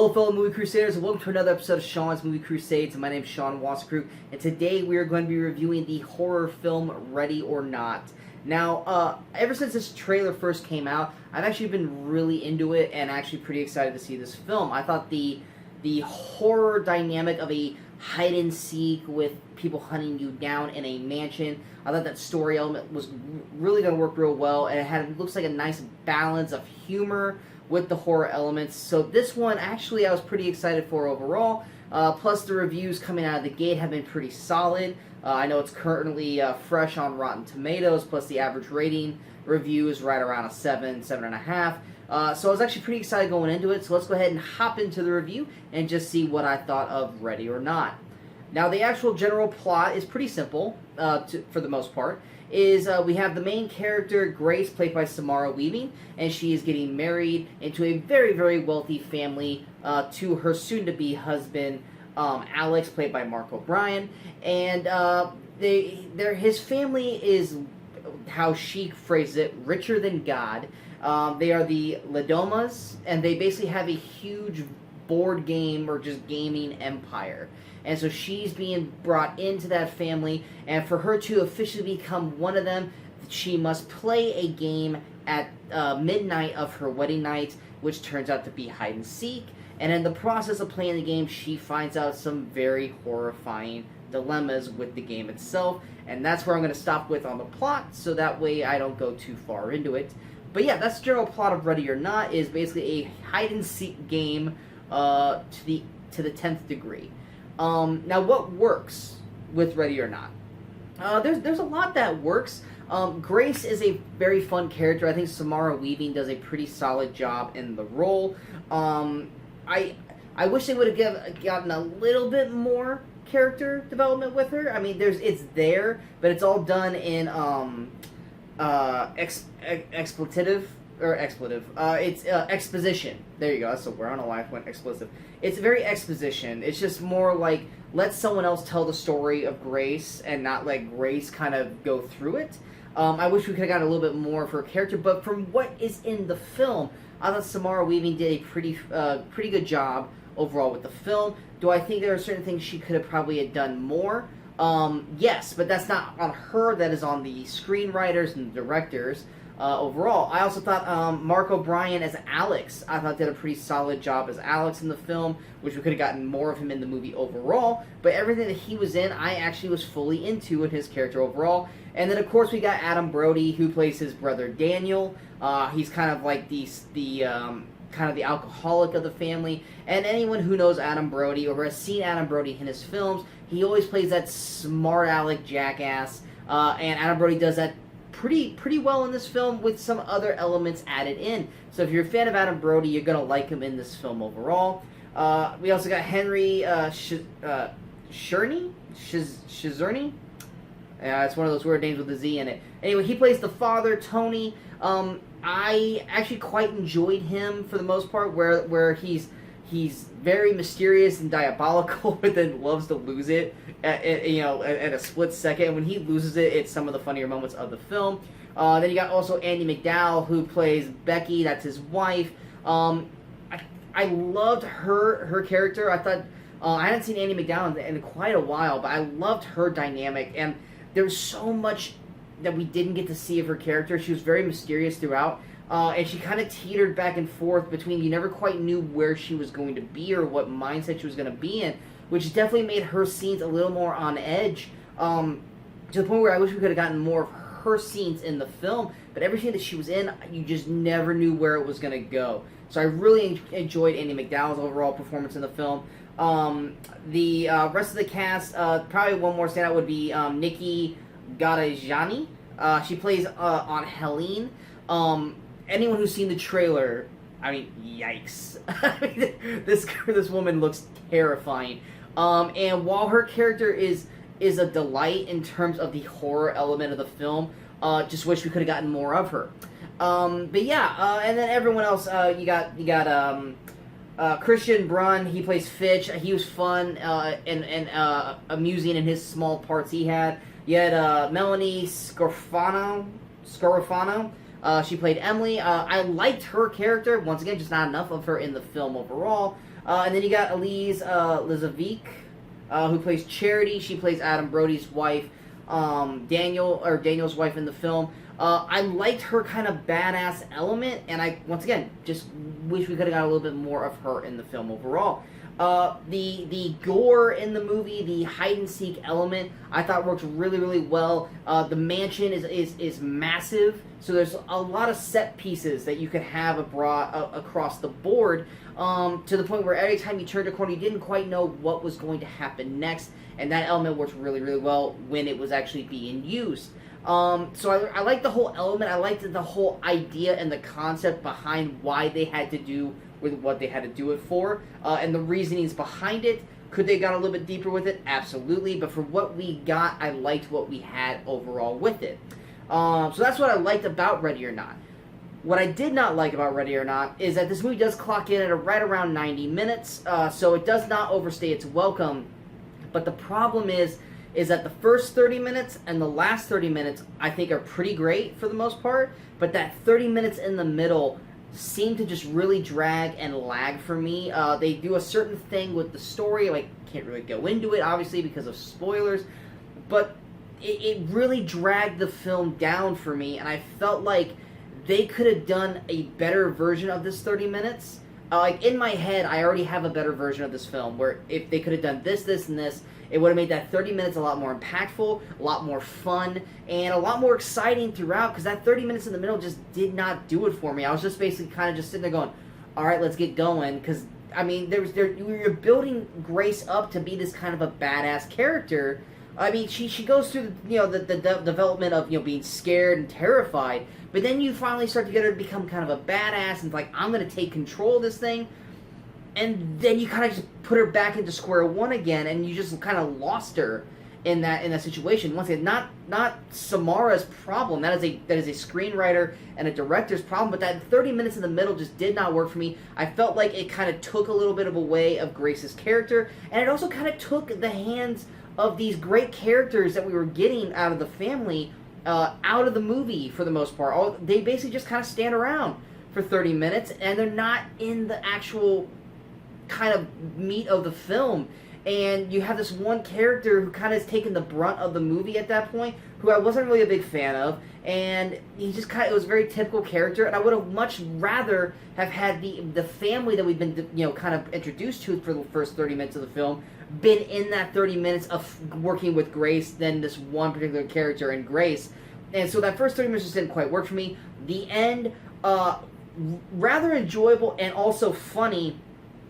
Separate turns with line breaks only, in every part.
Hello fellow Movie Crusaders, and welcome to another episode of Sean's Movie Crusades. My name is Sean Wascrew, and today we are going to be reviewing the horror film Ready or Not. Now, ever since this trailer first came out, I've actually been really into it and actually pretty excited to see this film. I thought the horror dynamic of a hide-and-seek with people hunting you down in a mansion, I thought that story element was really going to work real well, and it looks like a nice balance of humor with the horror elements. So this one, actually, I was pretty excited for overall. Plus, the reviews coming out of the gate have been pretty solid. I know it's currently fresh on Rotten Tomatoes, plus the average rating review is right around a 7, 7.5. So I was actually pretty excited going into it. So let's go ahead and hop into the review and just see what I thought of Ready or Not. Now, the actual general plot is pretty simple, for the most part. We have the main character, Grace, played by Samara Weaving, and she is getting married into a very, very wealthy family to her soon-to-be husband, Alex, played by Mark O'Brien. And his family is, how she phrases it, richer than God. They are the Ladomas, and they basically have a huge board game or just gaming empire. And so she's being brought into that family, and for her to officially become one of them, she must play a game at midnight of her wedding night, which turns out to be hide and seek. And in the process of playing the game, she finds out some very horrifying dilemmas with the game itself. And that's where I'm going to stop with on the plot, so that way I don't go too far into it. But yeah, that's the general plot of Ready or Not, is basically a hide and seek game to the 10th degree. Now, what works with Ready or Not? There's a lot that works. Grace is a very fun character. I think Samara Weaving does a pretty solid job in the role. I wish they would have gotten a little bit more character development with her. I mean, it's there, but it's all done in expletive. It's exposition. There you go. That's the word. I don't know why I went explicit. It's very exposition. It's just more like, let someone else tell the story of Grace and not let Grace kind of go through it. I wish we could have gotten a little bit more of her character, but from what is in the film, I thought Samara Weaving did a pretty good job overall with the film. Do I think there are certain things she could have probably done more? Yes, but that's not on her. That is on the screenwriters and the directors. Overall, I also thought Mark O'Brien as Alex, I thought did a pretty solid job as Alex in the film, which we could have gotten more of him in the movie overall, but everything that he was in, I actually was fully into in his character overall. And then, of course, we got Adam Brody, who plays his brother Daniel. He's kind of like the alcoholic of the family, and anyone who knows Adam Brody or has seen Adam Brody in his films, he always plays that smart aleck jackass, and Adam Brody does that pretty well in this film with some other elements added in. So if you're a fan of Adam Brody, you're going to like him in this film overall. We also got Henry Czerny? It's one of those weird names with a Z in it. Anyway, he plays the father, Tony. I actually quite enjoyed him for the most part, where he's very mysterious and diabolical, but then loves to lose it at a split second. When he loses it, it's some of the funnier moments of the film. Then you got also Andie MacDowell, who plays Becky. That's his wife. I loved her character. I thought I hadn't seen Andie MacDowell in quite a while, but I loved her dynamic. And there's so much that we didn't get to see of her character. She was very mysterious throughout. And she kind of teetered back and forth between, you never quite knew where she was going to be or what mindset she was going to be in, which definitely made her scenes a little more on edge, to the point where I wish we could have gotten more of her scenes in the film, but every scene that she was in, you just never knew where it was going to go. So I really enjoyed Andie MacDowell's overall performance in the film. The rest of the cast, probably one more standout would be Nikki Gadajani. She plays Aunt Helene. Anyone who's seen the trailer, I mean, yikes. This woman looks terrifying. And while her character is a delight in terms of the horror element of the film, just wish we could have gotten more of her. But yeah, and then everyone else, you got Christian Brun, he plays Fitch. He was fun and amusing in his small parts he had. You had Melanie Scarfano. She played Emily. I liked her character. Once again, just not enough of her in the film overall. And then you got Elise Lizovic, who plays Charity. She plays Adam Brody's wife, Daniel's wife in the film. I liked her kind of badass element, and I, once again, just wish we could have got a little bit more of her in the film overall. The gore in the movie, the hide-and-seek element, I thought worked really, really well. The mansion is massive, so there's a lot of set pieces that you could have across the board, to the point where every time you turned a corner, you didn't quite know what was going to happen next, and that element worked really, really well when it was actually being used. So I liked the whole element. I liked the whole idea and the concept behind why they had to do with what they had to do it for, and the reasonings behind it. Could they have gone a little bit deeper with it? Absolutely. But for what we got, I liked what we had overall with it. So that's what I liked about Ready or Not. What I did not like about Ready or Not is that this movie does clock in at right around 90 minutes, so it does not overstay its welcome. But the problem is that the first 30 minutes and the last 30 minutes, I think, are pretty great for the most part, but that 30 minutes in the middle seem to just really drag and lag for me. They do a certain thing with the story. I can't really go into it, obviously, because of spoilers, but it really dragged the film down for me, and I felt like they could have done a better version of this 30 minutes. In my head, I already have a better version of this film, where if they could have done this, this, and this, it would have made that 30 minutes a lot more impactful, a lot more fun, and a lot more exciting throughout, because that 30 minutes in the middle just did not do it for me. I was just basically kind of just sitting there going, all right, let's get going, because, I mean, you're building Grace up to be this kind of a badass character. I mean, she goes through, the development of, being scared and terrified, but then you finally start to get her to become kind of a badass, and it's like, I'm going to take control of this thing. And then you kind of just put her back into square one again, and you just kind of lost her in that situation. Once again, not Samara's problem. That is a screenwriter and a director's problem. But that 30 minutes in the middle just did not work for me. I felt like it kind of took a little bit of away of Grace's character, and it also kind of took the hands of these great characters that we were getting out of the family out of the movie for the most part. They basically just kind of stand around for 30 minutes, and they're not in the actual kind of meat of the film. And you have this one character who kind of has taken the brunt of the movie at that point, who I wasn't really a big fan of, and he just kind of, it was a very typical character, and I would have much rather have had the family that we've been, kind of introduced to for the first 30 minutes of the film been in that 30 minutes of working with Grace than this one particular character in Grace. And so that first 30 minutes just didn't quite work for me. The end, rather enjoyable and also funny.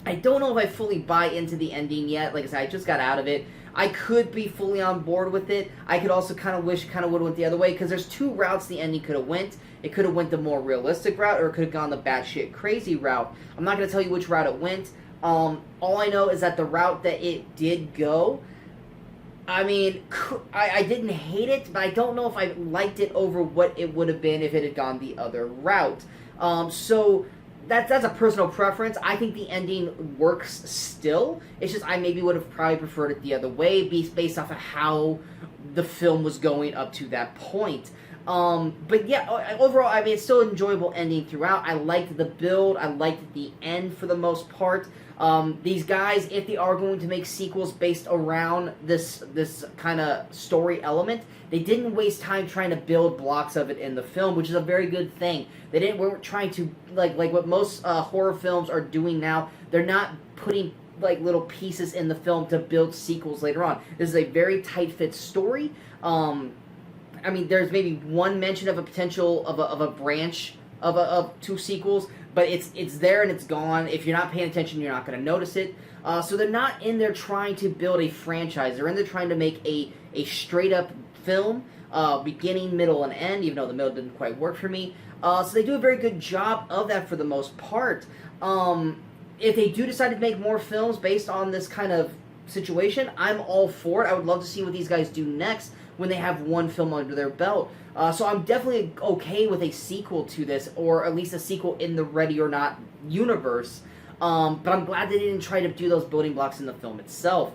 I don't know if I fully buy into the ending yet. Like I said, I just got out of it. I could be fully on board with it. I could also kind of wish it kind of would have went the other way, because there's two routes the ending could have went. It could have went the more realistic route, or it could have gone the batshit crazy route. I'm not going to tell you which route it went. All I know is that the route that it did go, I mean, I didn't hate it, but I don't know if I liked it over what it would have been if it had gone the other route. So that's a personal preference. I think the ending works still. It's just I maybe would have probably preferred it the other way, based off of how the film was going up to that point. But yeah, overall, I mean, it's still an enjoyable ending throughout. I liked the build. I liked the end for the most part. These guys, if they are going to make sequels based around this kind of story element, they didn't waste time trying to build blocks of it in the film, which is a very good thing. They weren't trying to, like what most horror films are doing now. They're not putting like little pieces in the film to build sequels later on. This is a very tight fit story. I mean, there's maybe one mention of a potential of a branch of two sequels, but it's there and it's gone. If you're not paying attention, you're not going to notice it. So they're not in there trying to build a franchise. They're in there trying to make a straight up film, beginning, middle, and end, even though the middle didn't quite work for me. So they do a very good job of that for the most part. If they do decide to make more films based on this kind of situation, I'm all for it. I would love to see what these guys do next when they have one film under their belt. So I'm definitely okay with a sequel to this, or at least a sequel in the Ready or Not universe. But I'm glad they didn't try to do those building blocks in the film itself.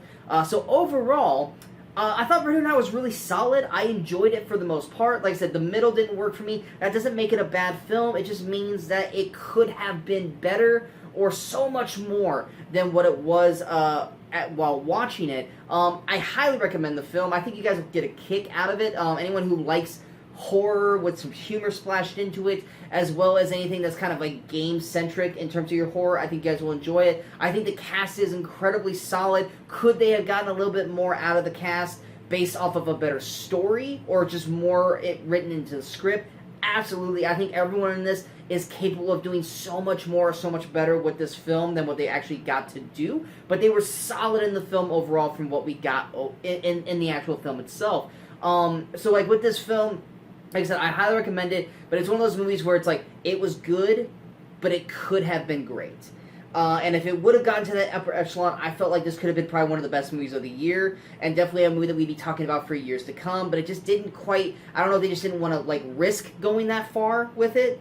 So overall, I thought Ready or Not was really solid. I enjoyed it for the most part. Like I said, the middle didn't work for me. That doesn't make it a bad film. It just means that it could have been better, or so much more than what it was while watching it. I highly recommend the film. I think you guys will get a kick out of it. Anyone who likes horror with some humor splashed into it, as well as anything that's kind of like game-centric in terms of your horror, I think you guys will enjoy it. I think the cast is incredibly solid. Could they have gotten a little bit more out of the cast based off of a better story, or just more it written into the script? Absolutely. I think everyone in this is capable of doing so much more, so much better with this film than what they actually got to do. But they were solid in the film overall from what we got in the actual film itself. So like with this film, like I said, I highly recommend it, but it's one of those movies where it's like, it was good, but it could have been great. And if it would have gotten to that upper echelon, I felt like this could have been probably one of the best movies of the year, and definitely a movie that we'd be talking about for years to come, but it just didn't quite, I don't know, they just didn't want to, like, risk going that far with it,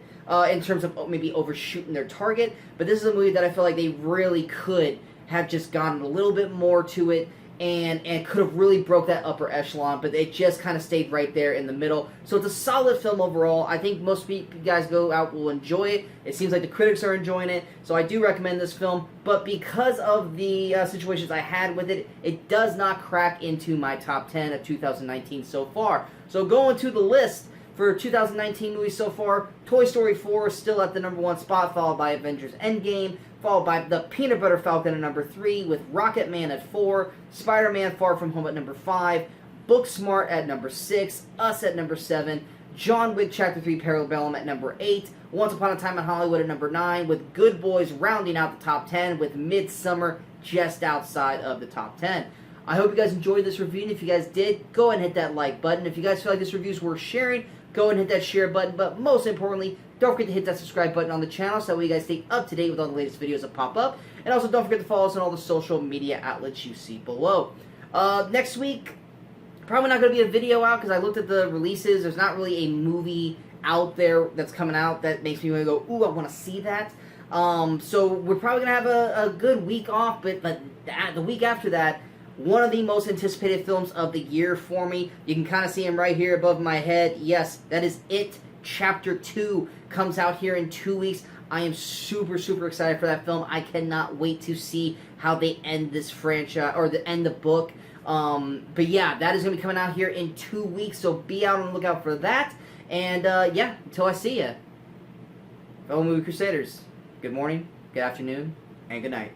in terms of maybe overshooting their target, but this is a movie that I feel like they really could have just gotten a little bit more to it, and could have really broke that upper echelon, but it just kind of stayed right there in the middle. So it's a solid film overall. I think most people, guys go out will enjoy it. It seems like the critics are enjoying it, so I do recommend this film. But because of the situations I had with it, it does not crack into my top 10 of 2019 so far. So going to the list for 2019 movies so far, Toy Story 4 is still at the #1 spot, followed by Avengers Endgame, followed by The Peanut Butter Falcon at number 3, with Rocket Man at 4, Spider-Man Far From Home at number 5, Booksmart at number 6, Us at number 7, John Wick Chapter 3 Parabellum at number 8, Once Upon a Time in Hollywood at number 9, with Good Boys rounding out the top 10, with Midsommar just outside of the top 10. I hope you guys enjoyed this review, and if you guys did, go ahead and hit that like button. If you guys feel like this review is worth sharing, go ahead and hit that share button, but most importantly, don't forget to hit that subscribe button on the channel so that way you guys stay up to date with all the latest videos that pop up. And also don't forget to follow us on all the social media outlets you see below. Next week, probably not going to be a video out because I looked at the releases. There's not really a movie out there that's coming out that makes me want to go, ooh, I want to see that. So we're probably going to have a good week off, but the week after that, one of the most anticipated films of the year for me. You can kind of see him right here above my head. Yes, that is It. Chapter 2 comes out here in 2 weeks. I am super, super excited for that film. I cannot wait to see how they end this franchise, or end the book. But yeah, that is going to be coming out here in 2 weeks, so be out on the lookout for that. And yeah, until I see ya, fellow Movie Crusaders, good morning, good afternoon, and good night.